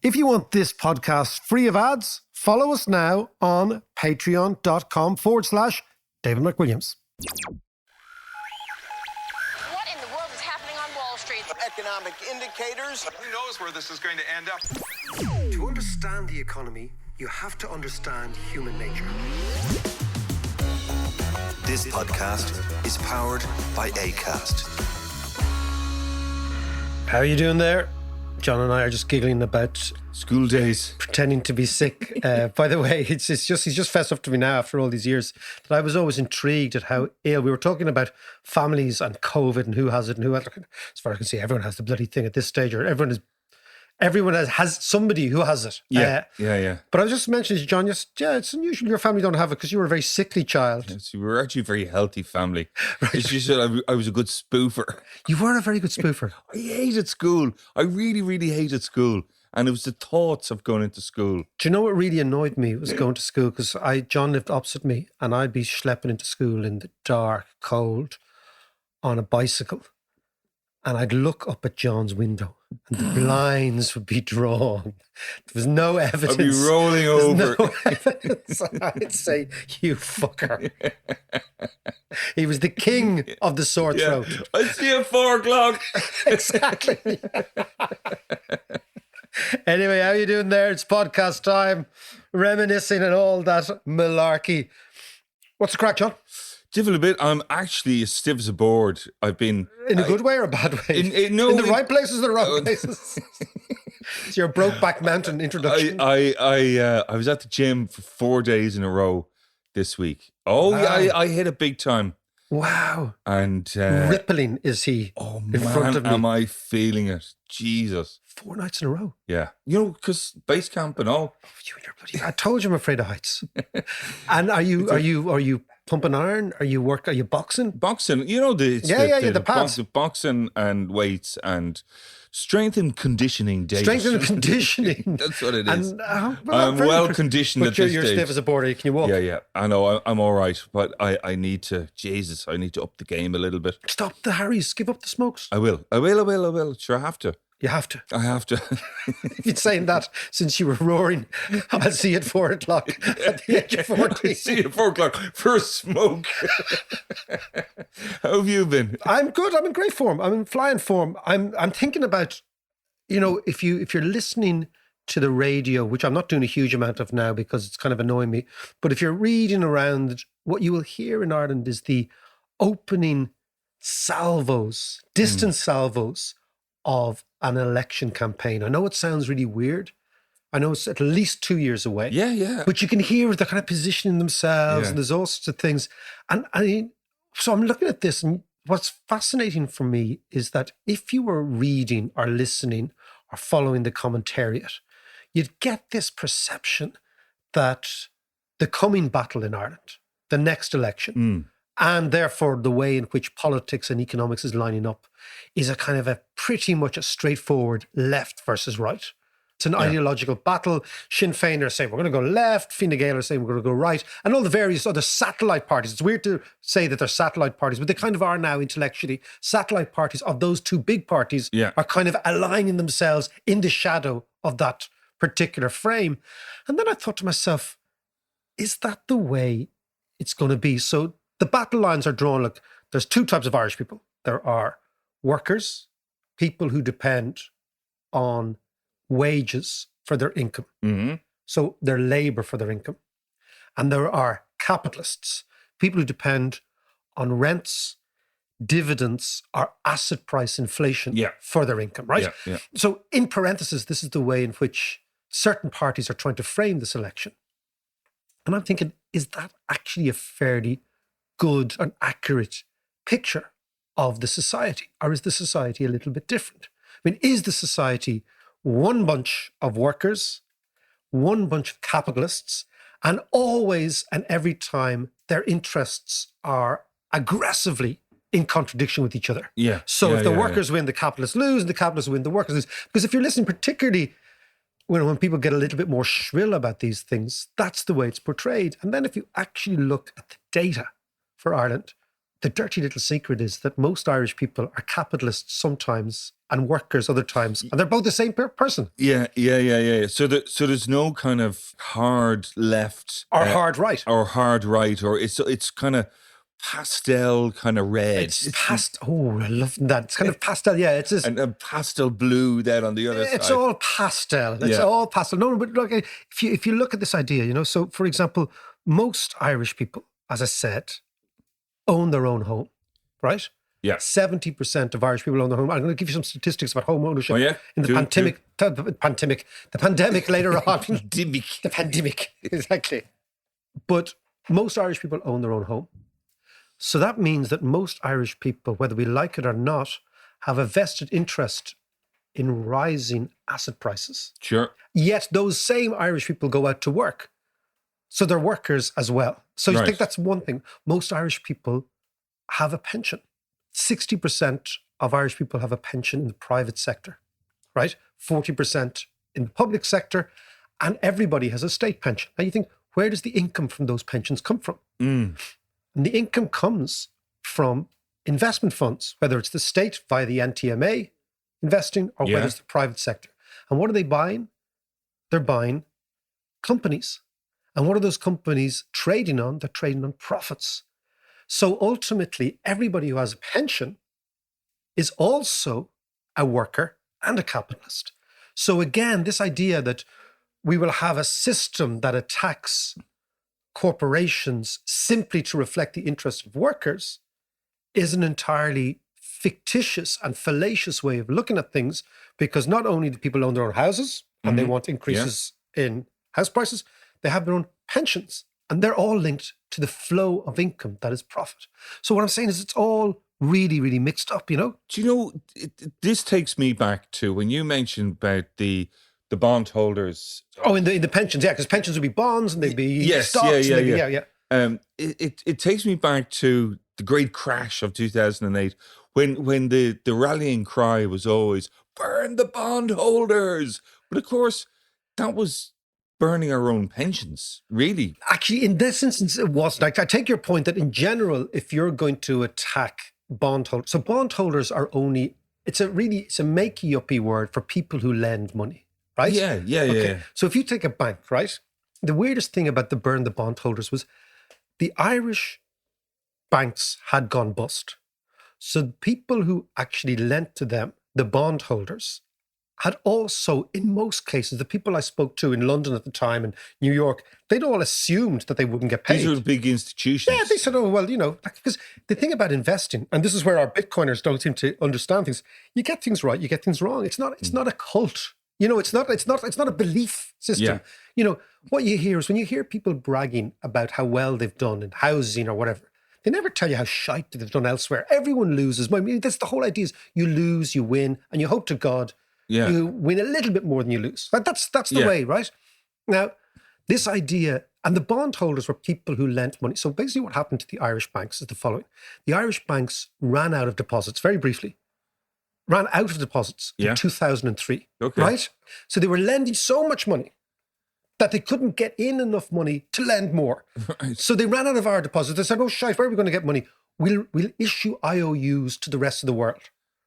If you want this podcast free of ads, follow us now on patreon.com/David McWilliams. What in the world is happening on Wall Street? Economic indicators. Who knows where this is going to end up? To understand the economy, you have to understand human nature. This podcast is powered by Acast. How are you doing there? John and I are just giggling about school days, pretending to be sick. By the way, he's just fessed up to me now after all these years that I was always intrigued at how ill. We were talking about families and COVID and who has it and who has it. As far as I can see, everyone has the bloody thing at this stage, or everyone has somebody who has it. Yeah. But I was just mentioning to John, it's unusual your family don't have it because you were a very sickly child. Yes, we were actually a very healthy family. Right. It's just that I was a good spoofer. You were a very good spoofer. I hated school. I really, really hated school. And it was the thoughts of going into school. Do you know what really annoyed me was going to school? Because John lived opposite me and I'd be schlepping into school in the dark, cold, on a bicycle. And I'd look up at John's window and the blinds would be drawn. There was no evidence. I'd be rolling over. No evidence. I'd say, you fucker. He was the king of the sore throat. I see at 4 o'clock. Exactly. Anyway, how you doing there? It's podcast time. Reminiscing and all that malarkey. What's the crack, John? Divil a bit. I'm actually as stiff as a board. I've been... In a good way or a bad way? In the right places or the wrong places? It's your Brokeback Mountain introduction. I was at the gym for 4 days in a row this week. Oh, wow. Yeah, I hit it big time. Wow. And... rippling is he in front of me. Am I feeling it? Jesus. 4 nights in a row. Yeah. You know, because base camp and all. Oh, you and your bloody... I told you I'm afraid of heights. And are you pumping iron? Are you boxing? Boxing. You know the pads. Boxing and weights and strength and conditioning days. Strength and conditioning. That's what it is. And, I'm well conditioned at this stage. You're stiff as a board. Can you walk? Yeah. I know. I'm all right. But I need to up the game a little bit. Stop the Harrys. Give up the smokes. I will. Sure, I have to. You have to. I have to. You've been saying that since you were roaring, I'll see you at 4 o'clock at the age of 40. I'll see you at 4 o'clock for a smoke. How have you been? I'm good. I'm in great form. I'm in flying form. I'm thinking about, if you're listening to the radio, which I'm not doing a huge amount of now because it's kind of annoying me, but if you're reading around, what you will hear in Ireland is the opening salvos, distant salvos of an election campaign. I know it sounds really weird. I know it's at least 2 years away. Yeah. But you can hear they're kind of positioning themselves and there's all sorts of things. And so I'm looking at this, and what's fascinating for me is that if you were reading or listening or following the commentariat, you'd get this perception that the coming battle in Ireland, the next election, and therefore the way in which politics and economics is lining up is a kind of a pretty much a straightforward left versus right. It's an ideological battle. Sinn Féin are saying we're going to go left, Fine Gael are saying we're going to go right, and all the various other satellite parties. It's weird to say that they're satellite parties, but they kind of are now intellectually. Satellite parties of those two big parties are kind of aligning themselves in the shadow of that particular frame. And then I thought to myself, is that the way it's going to be? So the battle lines are drawn. Look, there's two types of Irish people. There are workers, people who depend on wages for their income. Mm-hmm. So they're labour for their income. And there are capitalists, people who depend on rents, dividends, or asset price inflation for their income, right? Yeah. So in parentheses, this is the way in which certain parties are trying to frame this election. And I'm thinking, is that actually a fairly good and accurate picture of the society? Or is the society a little bit different? I mean, is the society one bunch of workers, one bunch of capitalists, and always and every time their interests are aggressively in contradiction with each other? So if the workers win, the capitalists lose, and the capitalists win, the workers lose. Because if you're listening, particularly when people get a little bit more shrill about these things, that's the way it's portrayed. And then if you actually look at the data for Ireland, the dirty little secret is that most Irish people are capitalists sometimes and workers other times. And they're both the same person. Yeah. So there's no kind of hard left Or hard right. or hard right, or it's kind of pastel kind of red. It's pastel. Oh, I love that. It's kind of pastel. Yeah, it's just, and a pastel blue then on the other side. it's all pastel. It's all pastel. No, but look, if you look at this idea, you know, so for example, most Irish people, as I said, own their own home, right? Yeah. 70% of Irish people own their home. I'm going to give you some statistics about home ownership in the pandemic later on. The pandemic, exactly. But most Irish people own their own home. So that means that most Irish people, whether we like it or not, have a vested interest in rising asset prices. Sure. Yet those same Irish people go out to work. So they're workers as well. So you think that's one thing. Most Irish people have a pension. 60% of Irish people have a pension in the private sector, right? 40% in the public sector, and everybody has a state pension. Now you think, where does the income from those pensions come from? And the income comes from investment funds, whether it's the state via the NTMA investing or whether it's the private sector. And what are they buying? They're buying companies. And what are those companies trading on? They're trading on profits. So ultimately, everybody who has a pension is also a worker and a capitalist. So again, this idea that we will have a system that attacks corporations simply to reflect the interests of workers is an entirely fictitious and fallacious way of looking at things, because not only do people own their own houses and they want increases in house prices, they have their own pensions, and they're all linked to the flow of income that is profit. So what I'm saying is it's all really, really mixed up, you know? Do you know, this takes me back to when you mentioned about the bondholders. Oh, in the pensions, because pensions would be bonds and they'd be stocks. It takes me back to the great crash of 2008 when the rallying cry was always, burn the bondholders. But of course, that was burning our own pensions, really. Actually, in this instance, it wasn't. Like, I take your point that in general, if you're going to attack bondholders, so bondholders are only, it's a makey-uppy word for people who lend money. Right? Yeah. So if you take a bank, right? The weirdest thing about the burn the bondholders was the Irish banks had gone bust. So the people who actually lent to them, the bondholders, had also, in most cases, the people I spoke to in London at the time and New York, they'd all assumed that they wouldn't get paid. These are the big institutions. Yeah, they said, oh, well, you know, because the thing about investing, and this is where our Bitcoiners don't seem to understand things, you get things right, you get things wrong. It's not a cult. You know, it's not a belief system. Yeah. You know, what you hear is when you hear people bragging about how well they've done in housing or whatever, they never tell you how shite they've done elsewhere. Everyone loses. I mean, that's the whole idea is you lose, you win, and you hope to God you win a little bit more than you lose. That's the way, right? Now, this idea, and the bondholders were people who lent money. So basically what happened to the Irish banks is the following. The Irish banks ran out of deposits, very briefly. Ran out of deposits in 2003, right? So they were lending so much money that they couldn't get in enough money to lend more. Right. So they ran out of our deposits. They said, oh, shite, where are we going to get money? We'll issue IOUs to the rest of the world,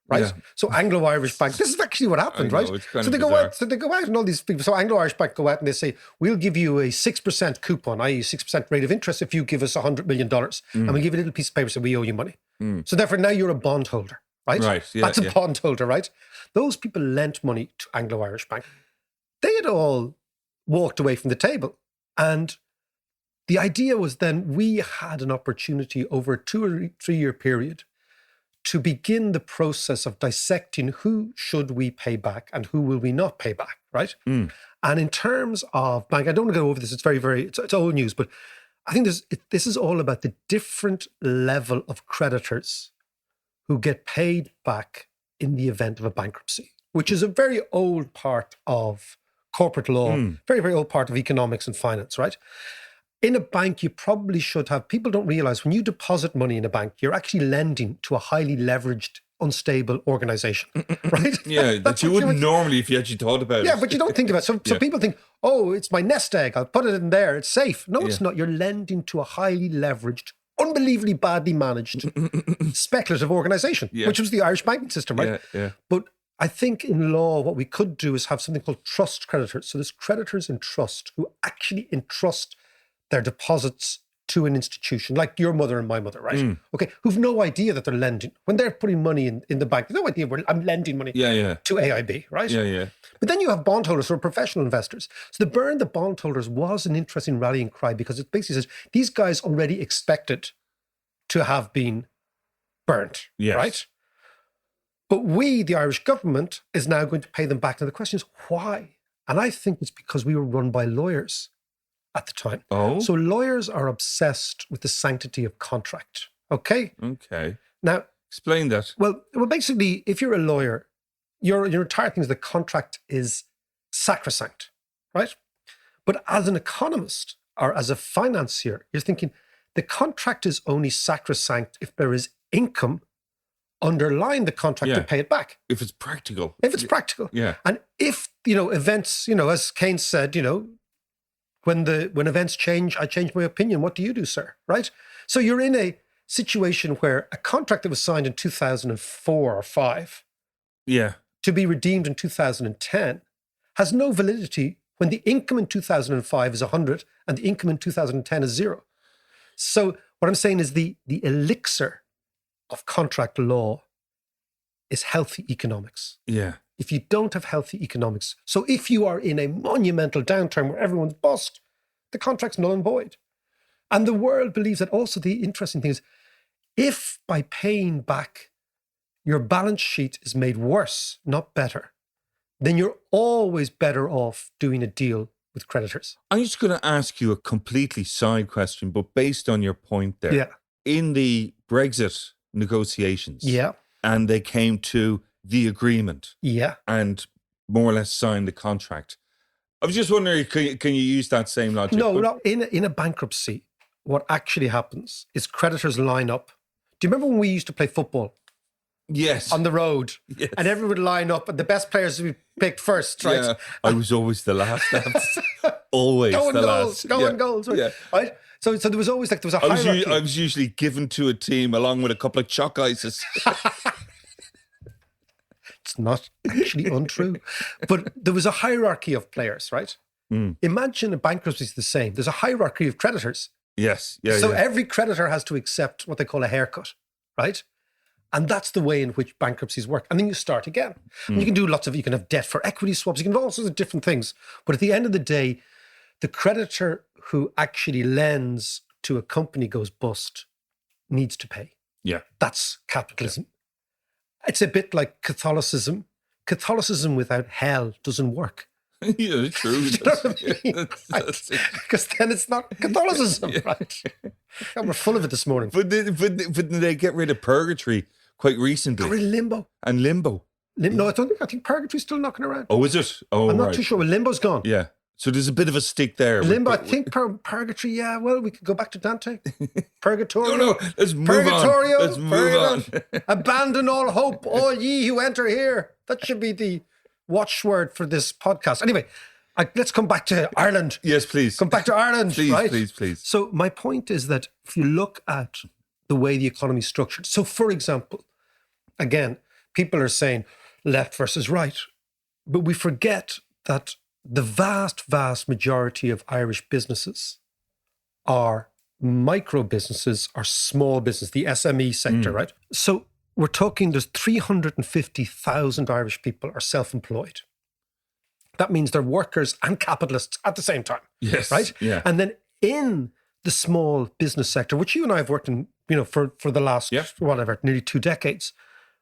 right? Yeah. So Anglo-Irish Bank, this is actually what happened, right? So they go out and all these people, so Anglo-Irish Bank go out and they say, we'll give you a 6% coupon, i.e. 6% rate of interest if you give us $100 million. And we'll give you a little piece of paper so we owe you money. So therefore now you're a bondholder. Right? That's a bondholder, right? Those people lent money to Anglo-Irish Bank. They had all walked away from the table. And the idea was then we had an opportunity over a 2 or 3 year period to begin the process of dissecting who should we pay back and who will we not pay back, right? And in terms of bank, I don't want to go over this. It's it's old news, but I think this is all about the different level of creditors who get paid back in the event of a bankruptcy, which is a very old part of corporate law, very, very old part of economics and finance, right? In a bank, you probably should have, people don't realize when you deposit money in a bank, you're actually lending to a highly leveraged, unstable organization, right? Yeah, that you wouldn't normally if you actually thought about it. Yeah, but you don't think about it. So people think, oh, it's my nest egg, I'll put it in there, it's safe. No, it's not. You're lending to a highly leveraged, unbelievably badly managed speculative organization, which was the Irish banking system, right? Yeah. But I think in law, what we could do is have something called trust creditors. So there's creditors in trust who actually entrust their deposits to an institution, like your mother and my mother, right? Okay, who've no idea that they're lending. When they're putting money in the bank, they have no idea I'm lending money to AIB, right? Yeah. But then you have bondholders who are professional investors. So the burn the bondholders was an interesting rallying cry because it basically says these guys already expected to have been burnt, right? But we, the Irish government, is now going to pay them back. Now the question is why? And I think it's because we were run by lawyers at the time. Oh. So lawyers are obsessed with the sanctity of contract. Okay? Okay. Now, explain that. Well, basically, if you're a lawyer, your entire thing is the contract is sacrosanct, right? But as an economist or as a financier, you're thinking the contract is only sacrosanct if there is income underlying the contract to pay it back. If it's practical. If it's practical. Yeah. And if, events, as Keynes said, when events change, I change my opinion. What do you do, sir? Right? So you're in a situation where a contract that was signed in 2004 or 5 to be redeemed in 2010 has no validity when the income in 2005 is 100 and the income in 2010 is 0. So what I'm saying is the elixir of contract law is healthy economics. Yeah. If you don't have healthy economics, so if you are in a monumental downturn where everyone's bust, the contract's null and void. And the world believes that also the interesting thing is, if by paying back your balance sheet is made worse, not better, then you're always better off doing a deal with creditors. I'm just going to ask you a completely side question, but based on your point there. Yeah. In the Brexit negotiations. Yeah. And they came to the agreement. Yeah. And more or less signed the contract. I was just wondering, can you use that same logic? No. In a bankruptcy, what actually happens is creditors line up. Do you remember when we used to play football? Yes. On the road. Yes. And everyone would line up and the best players would be picked first, right? Yeah. I was always the last. Always the last. Going goals, right? Yeah. Right? So there was always there was a hierarchy. I was usually given to a team along with a couple of chalk ices. It's not actually untrue. But there was a hierarchy of players, right? Imagine a bankruptcy is the same. There's a hierarchy of creditors. Yes. Yeah. So every creditor has to accept what they call a haircut, right? And that's the way in which bankruptcies work. And then you start again. And you can do you can have debt for equity swaps, you can do all sorts of different things. But at the end of the day, the creditor who actually lends to a company goes bust needs to pay. Yeah. That's capitalism. It's a bit like Catholicism. Catholicism without hell doesn't work. Yeah, true. You know what I mean? Because then it's not Catholicism, right? And we're full of it this morning. But did they get rid of purgatory quite recently? Got rid of limbo. And limbo. No, I think purgatory's still knocking around. Oh, is it? Oh, I'm not right. too sure. Well, limbo's gone. Yeah. So there's a bit of a stick there. Limbo, I think purgatory, yeah. Well, we could go back to Dante. Purgatorio. No, let's move Purgatorio. on. Let's move on. Abandon all hope, all ye who enter here. That should be the watchword for this podcast. Anyway, let's come back to Ireland. Yes, please. Come back to Ireland, please, right? Please. So my point is that if you look at the way the economy is structured, so for example, again, people are saying left versus right, but we forget that the vast, vast majority of Irish businesses are micro businesses, are small business, the SME sector, right? So we're talking there's 350,000 Irish people are self-employed. That means they're workers and capitalists at the same time. Yes. Right? Yeah. And then in the small business sector, which you and I have worked in, for the last, nearly 2 decades,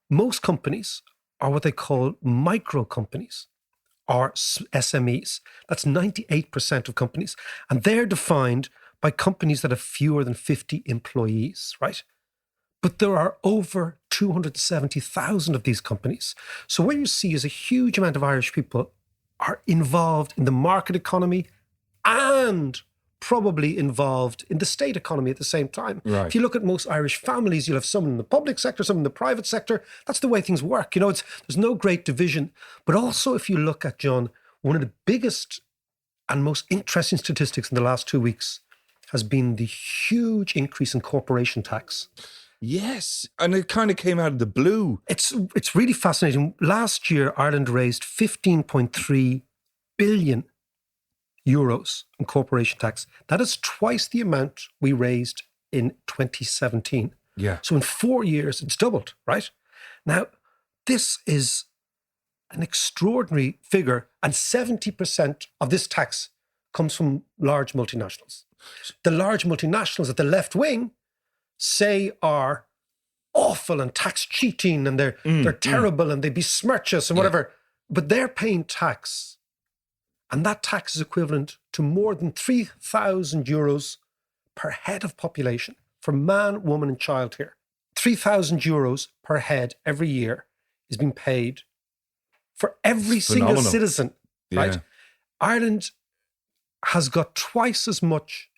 most companies are what they call micro companies, or SMEs. That's 98% of companies. And they're defined by companies that have fewer than 50 employees, right? But there are over 270,000 of these companies. So what you see is a huge amount of Irish people are involved in the market economy and probably involved in the state economy at the same time. Right. If you look at most Irish families, you'll have some in the public sector, some in the private sector. That's the way things work. There's no great division. But also if you look at, John, one of the biggest and most interesting statistics in the last 2 weeks has been the huge increase in corporation tax. Yes. And it kind of came out of the blue. It's really fascinating. Last year, Ireland raised 15.3 billion euros in corporation tax. That is twice the amount we raised in 2017. Yeah. So in 4 years, it's doubled, right? Now, this is an extraordinary figure, and 70% of this tax comes from large multinationals. The large multinationals that the left wing say are awful and tax cheating and they're terrible and they besmirch us and whatever, but they're paying tax. And that tax is equivalent to more than 3,000 euros per head of population for man, woman and child here. 3,000 euros per head every year is being paid for every single citizen, right? Ireland has got twice as much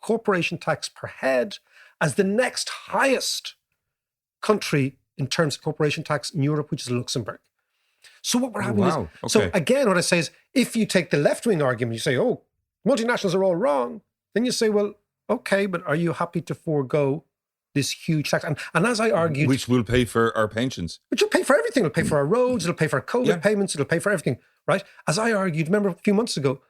corporation tax per head as the next highest country in terms of corporation tax in Europe, which is Luxembourg. So what we're having is, so again, what I say is, if you take the left-wing argument, you say, oh, multinationals are all wrong, then you say, well, okay, but are you happy to forego this huge tax? And as I argued... Which will pay for our pensions. Which will pay for everything. It'll pay for our roads, it'll pay for our COVID payments, it'll pay for everything, right? As I argued, remember a few months ago,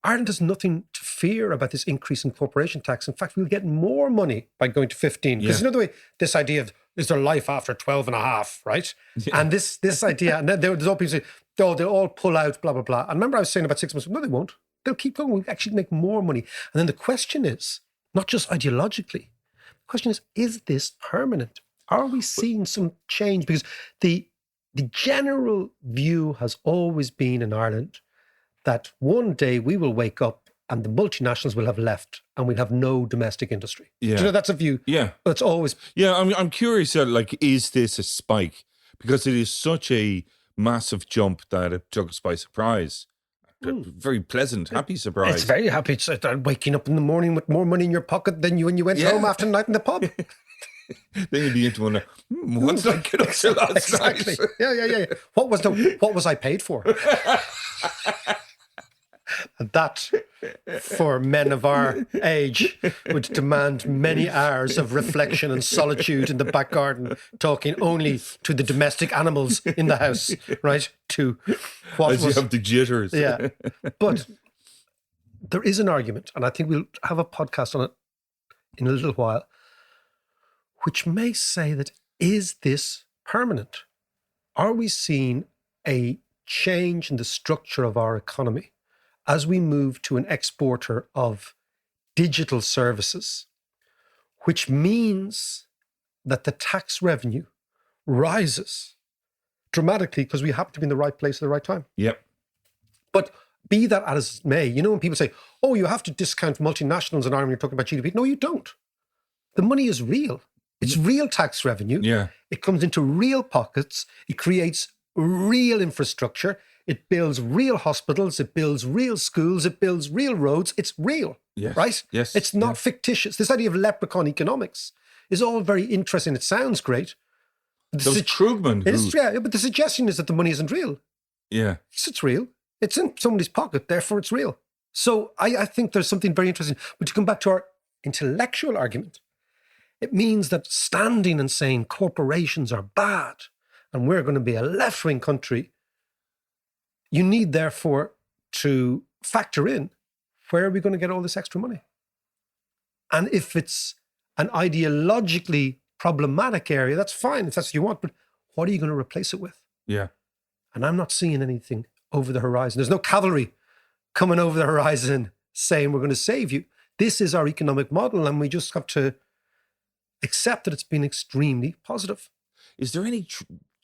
Ireland has nothing to fear about this increase in corporation tax. In fact, we'll get more money by going to 15. Because you know the way, this idea of, is there life after 12 and a half, right? Yeah. And this idea, and then there's all people say, oh, they'll all pull out, blah, blah, blah. And remember I was saying about 6 months, no, they won't. They'll keep going. We'll actually make more money. And then the question is, not just ideologically, the question is this permanent? Are we seeing some change? Because the general view has always been in Ireland that one day we will wake up and the multinationals will have left and we'll have no domestic industry. Yeah. Do you know, that's a view. Yeah. But it's always... Yeah, I'm curious, like, is this a spike? Because it is such a massive jump that it took us by surprise. A very pleasant, happy surprise. It's very happy. It's waking up in the morning with more money in your pocket than when you went home after the night in the pub. Then you'd begin to wonder, what did I get up to last night? Yeah. What was I paid for? And that, for men of our age, would demand many hours of reflection and solitude in the back garden, talking only to the domestic animals in the house, right? To what As you have the jitters. Yeah. But there is an argument, and I think we'll have a podcast on it in a little while, which may say that, is this permanent? Are we seeing a change in the structure of our economy as we move to an exporter of digital services, which means that the tax revenue rises dramatically because we happen to be in the right place at the right time? Yep. But be that as it may, you know, when people say, oh, you have to discount multinationals in Ireland when you're talking about GDP. No, you don't. The money is real. It's real tax revenue. Yeah. It comes into real pockets. It creates real infrastructure. It builds real hospitals. It builds real schools. It builds real roads. It's real, right? Yes. It's not fictitious. This idea of leprechaun economics is all very interesting. It sounds great. That was Krugman. But the suggestion is that the money isn't real. Yeah. Yes, it's real. It's in somebody's pocket, therefore it's real. So I think there's something very interesting. But to come back to our intellectual argument, it means that standing and saying corporations are bad and we're going to be a left-wing country, you need, therefore, to factor in, where are we going to get all this extra money? And if it's an ideologically problematic area, that's fine if that's what you want, but what are you going to replace it with? Yeah. And I'm not seeing anything over the horizon. There's no cavalry coming over the horizon saying we're going to save you. This is our economic model, and we just have to accept that it's been extremely positive. Is there any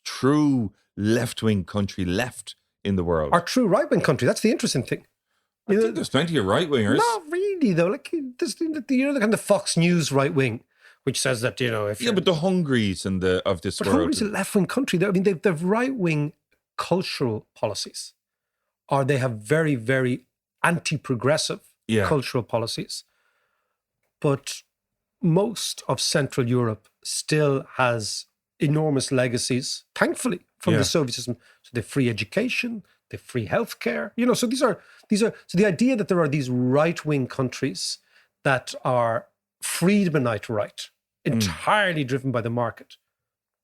true left-wing country left in the world? Our true right-wing country, that's the interesting thing. I think there's plenty of right-wingers. Not really, though. Like, there's, you know, the kind of Fox News right-wing, which says that, you know, if but the Hungaries and of this world. Hungary's a left-wing country. I mean, they've right-wing cultural policies, or they have very, very anti-progressive cultural policies. But most of Central Europe still has enormous legacies, thankfully, from the Soviet system. So they have free education, they have free healthcare. You know, so these are so the idea that there are these right-wing countries that are Friedmanite right, entirely driven by the market.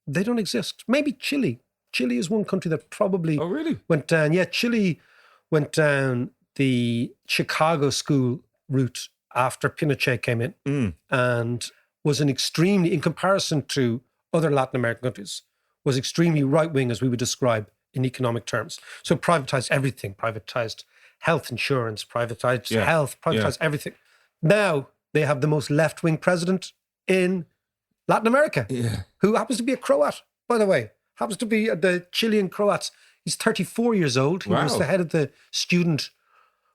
They don't exist. Maybe Chile. Chile is one country that probably Oh, really? went down. Yeah, Chile went down the Chicago school route after Pinochet came in and was an extremely, in comparison to other Latin American countries, was extremely right-wing, as we would describe in economic terms. So privatized everything, privatized health insurance, privatized health, privatized everything. Now they have the most left-wing president in Latin America, who happens to be a Croat, by the way, happens to be the Chilean Croats. He's 34 years old. He was the head of the student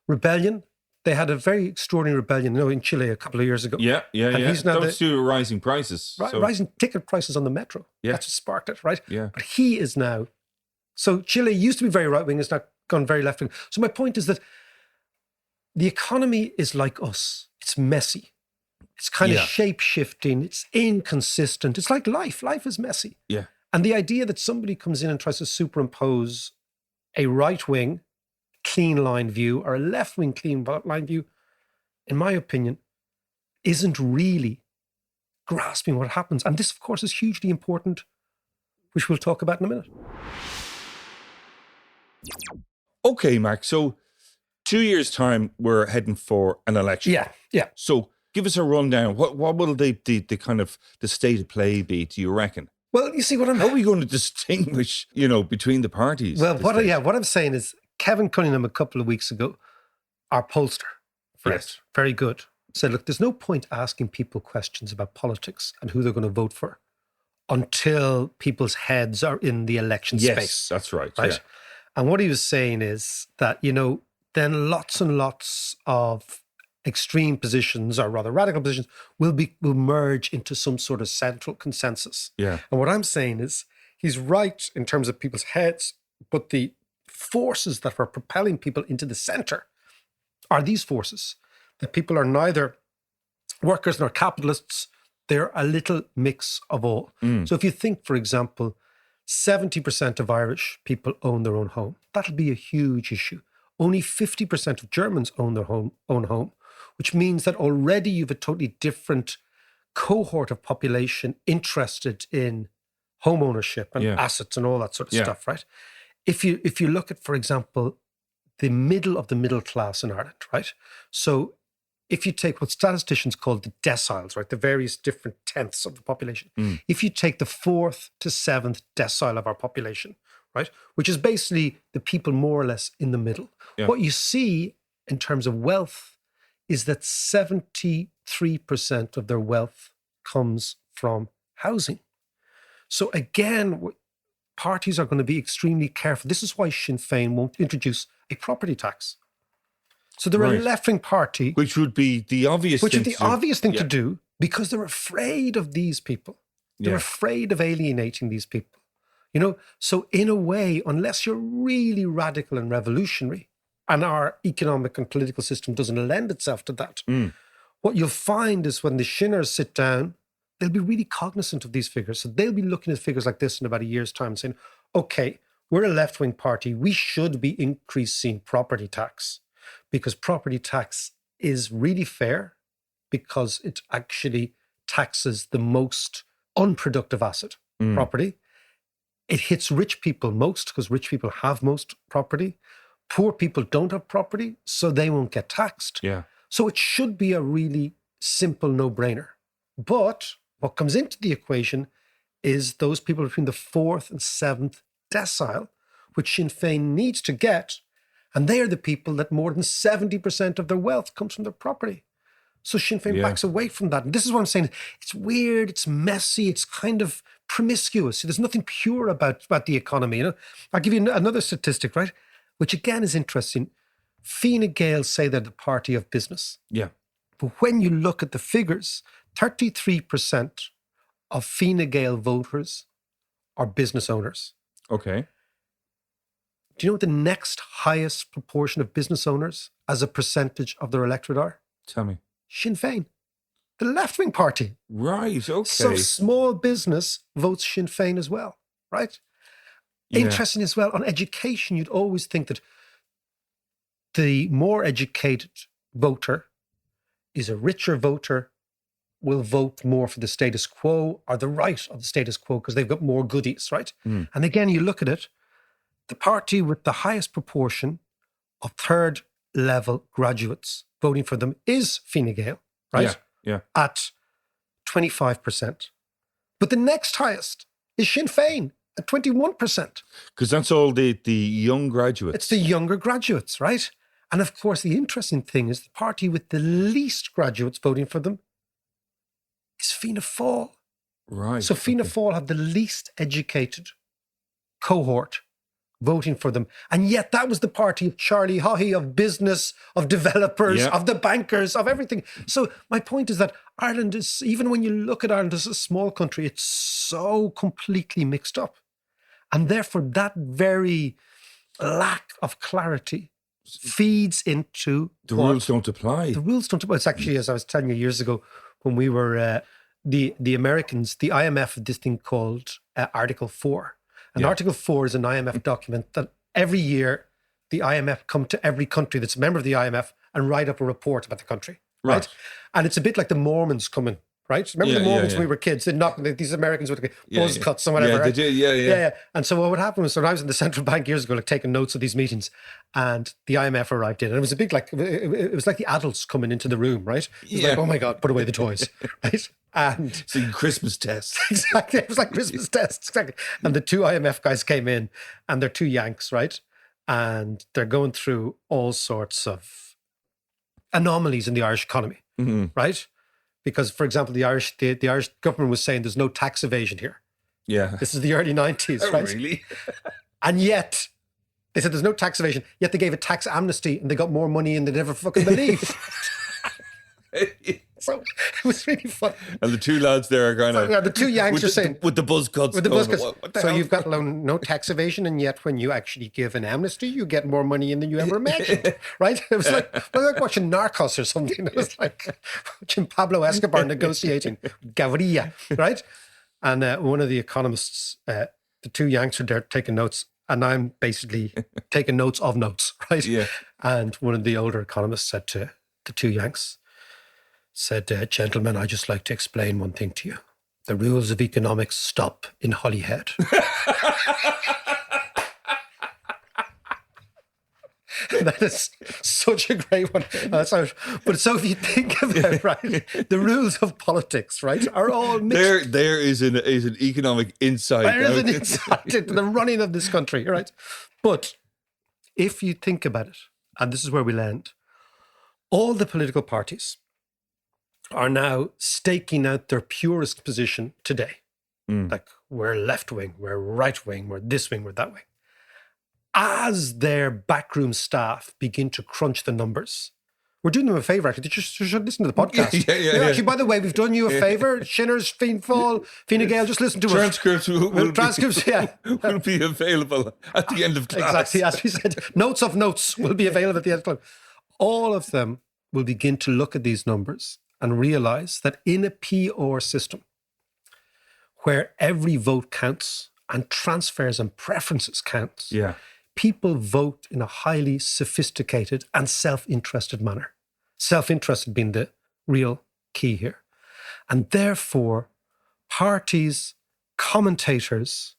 rebellion. They had a very extraordinary rebellion, in Chile a couple of years ago. Yeah. He's now Don't do rising prices. rising ticket prices on the metro. Yeah. That's what sparked it, right? Yeah. But he is now. So Chile used to be very right-wing, it's now gone very left-wing. So my point is that the economy is like us. It's messy. It's kind of shape-shifting. It's inconsistent. It's like life. Life is messy. Yeah. And the idea that somebody comes in and tries to superimpose a right-wing clean line view or a left-wing clean line view, in my opinion, isn't really grasping what happens. And this, of course, is hugely important, which we'll talk about in a minute. Okay, Mark. So 2 years' time, we're heading for an election. Yeah. So give us a rundown. What will the kind of the state of play be, do you reckon? Well, you see what How are we going to distinguish, between the parties? Well, what I'm saying is Kevin Cunningham a couple of weeks ago, our pollster, very good, said, look, there's no point asking people questions about politics and who they're going to vote for until people's heads are in the election space. Yes, that's right. Yeah. And what he was saying is that, then lots and lots of extreme positions, or rather radical positions, will merge into some sort of central consensus. Yeah. And what I'm saying is he's right in terms of people's heads, but the forces that were propelling people into the center are these forces, that people are neither workers nor capitalists. They're a little mix of all. So if you think, for example, 70% of Irish people own their own home, that'll be a huge issue. Only 50% of Germans own their own home, which means that already you have a totally different cohort of population interested in home ownership and assets and all that sort of stuff, right? If you look at, for example, the middle of the middle class in Ireland, right? So if you take what statisticians call the deciles, right, the various different tenths of the population, if you take the 4th to 7th decile of our population, right, which is basically the people more or less in the middle, what you see in terms of wealth is that 73% of their wealth comes from housing. So again, parties are going to be extremely careful. This is why Sinn Féin won't introduce a property tax. So they're a left-wing party. Which would be the obvious thing to do. obvious thing to do, because they're afraid of these people. They're afraid of alienating these people. So in a way, unless you're really radical and revolutionary, and our economic and political system doesn't lend itself to that, what you'll find is when the Shinners sit down, they'll be really cognizant of these figures. So they'll be looking at figures like this in about a year's time and saying, okay, we're a left-wing party. We should be increasing property tax, because property tax is really fair, because it actually taxes the most unproductive asset, property. It hits rich people most, because rich people have most property. Poor people don't have property, so they won't get taxed. Yeah. So it should be a really simple no-brainer. But what comes into the equation is those people between the 4th and 7th decile, which Sinn Féin needs to get, and they are the people that more than 70% of their wealth comes from their property. So Sinn Féin backs away from that. And this is what I'm saying. It's weird, it's messy, it's kind of promiscuous. There's nothing pure about the economy. I'll give you another statistic, right? Which again is interesting. Fine Gael say they're the party of business. Yeah. But when you look at the figures, 33% of Fine Gael voters are business owners. Okay. Do you know what the next highest proportion of business owners as a percentage of their electorate are? Tell me. Sinn Féin, the left-wing party. Right, okay. So small business votes Sinn Féin as well, right? Yeah. Interesting as well. On education, you'd always think that the more educated voter is a richer voter will vote more for the status quo or the right of the status quo because they've got more goodies, right? And again, you look at it, the party with the highest proportion of third level graduates voting for them is Fine Gael, right? Yeah. At 25%. But the next highest is Sinn Féin at 21%. Because that's all the young graduates. It's the younger graduates, right? And of course, the interesting thing is the party with the least graduates voting for them is Fianna Fáil. Right. So Fianna Fáil have the least educated cohort voting for them. And yet that was the party of Charlie Haughey, of business, of developers, of the bankers, of everything. So my point is that Ireland is, even when you look at Ireland as a small country, it's so completely mixed up. And therefore that very lack of clarity feeds into the rules don't apply. The rules don't apply. It's actually, as I was telling you years ago, when we were the Americans, the IMF had this thing called Article 4. And Article 4 is an IMF document that every year the IMF come to every country that's a member of the IMF and write up a report about the country. Right. And it's a bit like the Mormons coming. Right? Remember the Mormons when we were kids? They'd knock, these Americans would get buzz cuts and whatever. Yeah, right? they did. Yeah. And so what would happen was, when I was in the central bank years ago, like taking notes of these meetings, and the IMF arrived in, and it was a big, like, it was like the adults coming into the room, right? It was like, oh my God, put away the toys, right? And it's like Christmas tests. Exactly. It was like Christmas tests. Exactly. And the two IMF guys came in, and they're two Yanks, right? And they're going through all sorts of anomalies in the Irish economy, right? Because, for example, the Irish government was saying there's no tax evasion here. Yeah. This is the early 90s, right? Really? And yet, they said there's no tax evasion, yet they gave a tax amnesty and they got more money in than they never fucking believed. So it was really fun. And the two lads there are kind of... the two Yanks are saying... With the buzz cuts. With the buzz cuts. What the so hell? you've got no tax evasion, and yet when you actually give an amnesty, you get more money in than you ever imagined, right? It was like watching Narcos or something. It was like watching Pablo Escobar negotiating Gaviria, right? And one of the economists, the two Yanks are there taking notes, and I'm basically taking notes of notes, right? Yeah. And one of the older economists said to the two Yanks, gentlemen, I'd just like to explain one thing to you. The rules of economics stop in Holyhead. That is such a great one. But so if you think about it, right, the rules of politics, right, are all mixed. There is an economic insight. There is an insight into the running of this country, right? But if you think about it, and this is where we land, all the political parties are now staking out their purest position today. Like, we're left wing, we're right wing, we're this wing, we're that wing. As their backroom staff begin to crunch the numbers, we're doing them a favour, actually. You should listen to the podcast. Yeah. Actually, by the way, we've done you a favour. Shinners, Fianna Fáil, Fine Gael, just listen to Transcripts us. Transcripts will be available at the end of class. Exactly, as we said. Notes of notes will be available at the end of class. All of them will begin to look at these numbers and realise that in a PR system where every vote counts and transfers and preferences counts, people vote in a highly sophisticated and self-interested manner. Self-interested being the real key here. And therefore, parties, commentators,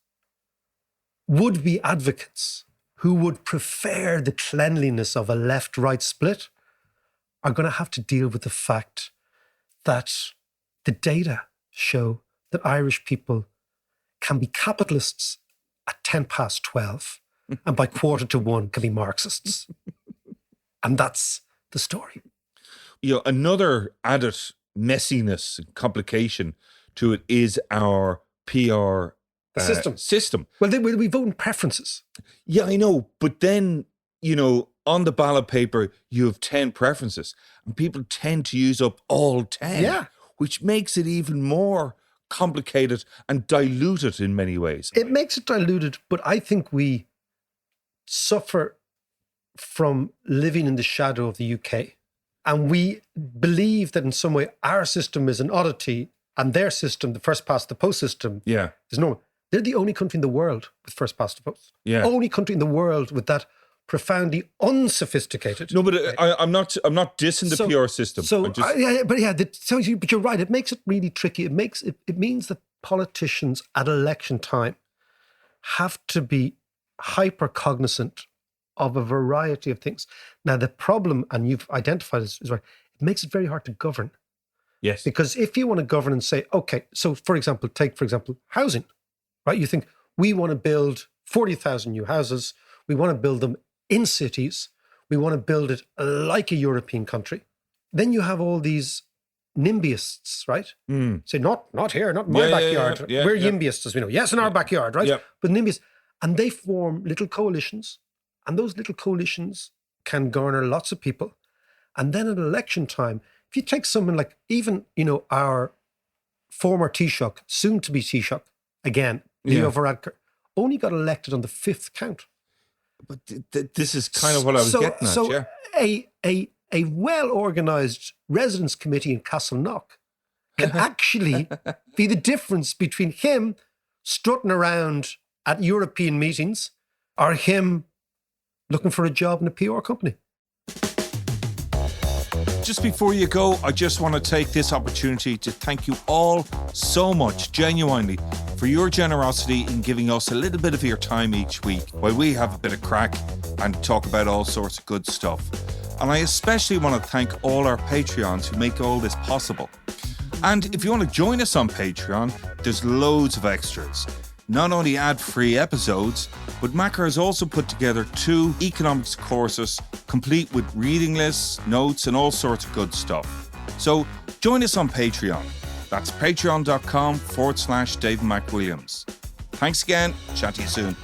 would-be advocates who would prefer the cleanliness of a left-right split are going to have to deal with the fact that the data show that Irish people can be capitalists at 12 and by 1:15 can be Marxists. And that's the story. Another added messiness and complication to it is our PR system. Well, we vote in preferences. Yeah, I know. But then, on the ballot paper, you have 10 preferences and people tend to use up all 10, which makes it even more complicated and diluted in many ways. It makes it diluted, but I think we suffer from living in the shadow of the UK. And we believe that in some way our system is an oddity and their system, the first past the post system, is normal. They're the only country in the world with first past the post. Yeah. Only country in the world with that profoundly unsophisticated. No, but I'm not dissing the PR system. But you're right. It makes it really tricky. It means that politicians at election time have to be hyper cognizant of a variety of things. Now, the problem, and you've identified this, is right. It makes it very hard to govern. Yes. Because if you want to govern and say, okay, so for example, housing, right? You think we want to build 40,000 new houses. We want to build them in cities. We want to build it like a European country. Then you have all these NIMBYists, right? Say, not here, not in my backyard. We're YIMBYists, as we know. Yes, in our backyard, right? Yeah. But NIMBYists, and they form little coalitions, and those little coalitions can garner lots of people. And then at election time, if you take someone like even, our former Taoiseach, soon to be Taoiseach, again, Leo Varadkar, only got elected on the 5th count. But this is kind of what I was getting at, a well-organised residence committee in Castleknock can actually be the difference between him strutting around at European meetings or him looking for a job in a PR company. Just before you go, I just want to take this opportunity to thank you all so much, genuinely, for your generosity in giving us a little bit of your time each week while we have a bit of crack and talk about all sorts of good stuff. And I especially want to thank all our Patreons who make all this possible. And if you want to join us on Patreon, there's loads of extras. Not only ad-free episodes, but Macca has also put together 2 economics courses complete with reading lists, notes, and all sorts of good stuff. So join us on Patreon. That's patreon.com/David McWilliams. Thanks again. Chat to you soon.